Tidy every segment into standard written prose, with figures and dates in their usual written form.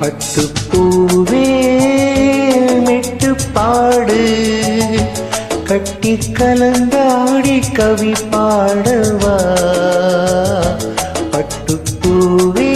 பட்டுப்பூவே மெட்டு பாடு கட்டி கலந்தாடி கவி பாடவா பட்டுப்பூவே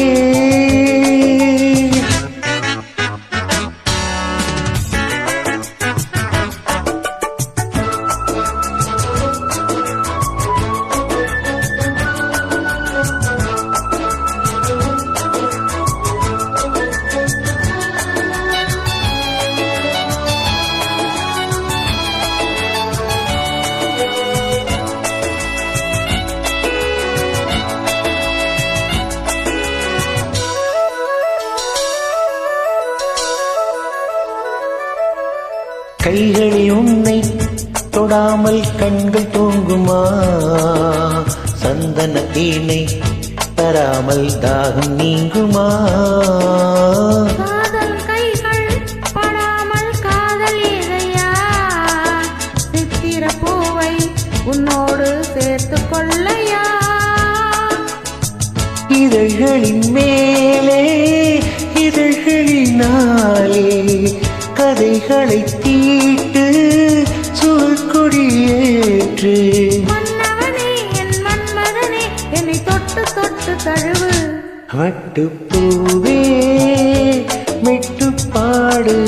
கைகளில் உன்னை தொடாமல் கண்கள் தூங்குமா சந்தன தேனை தராமல் தாகம் நீங்குமா காதல் கைகள் படாமல் காதல் ஏதையா சித்திர பூவை உன்னோடு சேர்த்து கொள்ளையா இதழ்களின் மேலே இதழ்களினாலே கதைகளை தீட்டு சுவர்கொடியேற்று மன்னவனே என் மன்மதனே என்னை தொட்டு தொட்டு தழுவு வட்டுப்பூவே மெட்டு பாடு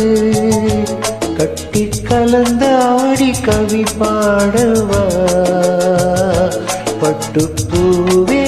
கட்டி கலந்த ஆடி கவி பாடவா பட்டுப்பூவே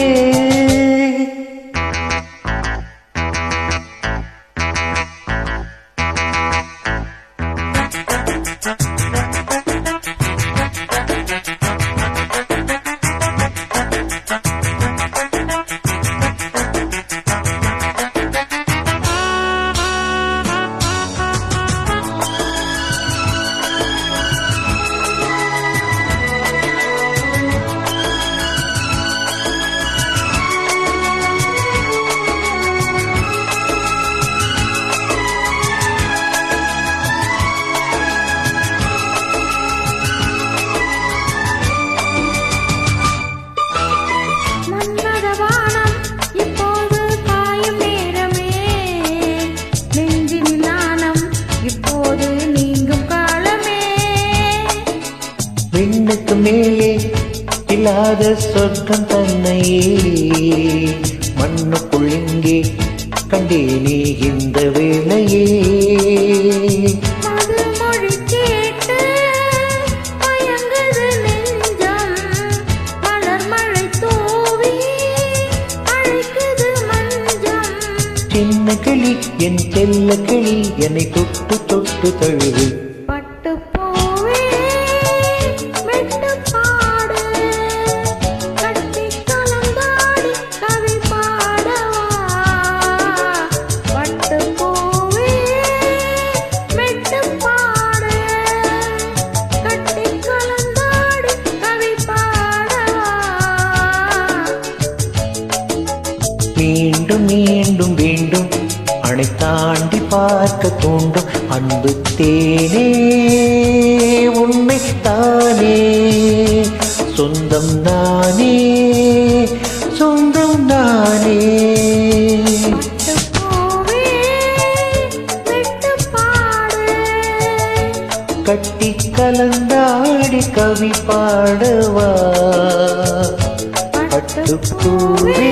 விண்ணுக்கு மேலே இல்லாத சொர்க்கம் தன்னையே மண்ணுக்குள் இங்கே கண்டேனே இந்த வேளையே மதுமொழி கேட்டு மயங்குது நெஞ்சம் மலர் மழை தூவி அழைக்குது மஞ்சம் சின்ன கிளி என் செல்ல கிளி என்னை தொட்டு தொட்டு தழுவு மீண்டும் மீண்டும் வேண்டும் அணை தாண்டி பார்க்க தூண்டும் அன்பு தேனே உன்னை தானே சொந்தம் நானே சொந்தம் நானே கட்டி கலந்தாடி கவி பாடவா பட்டுப்பூவே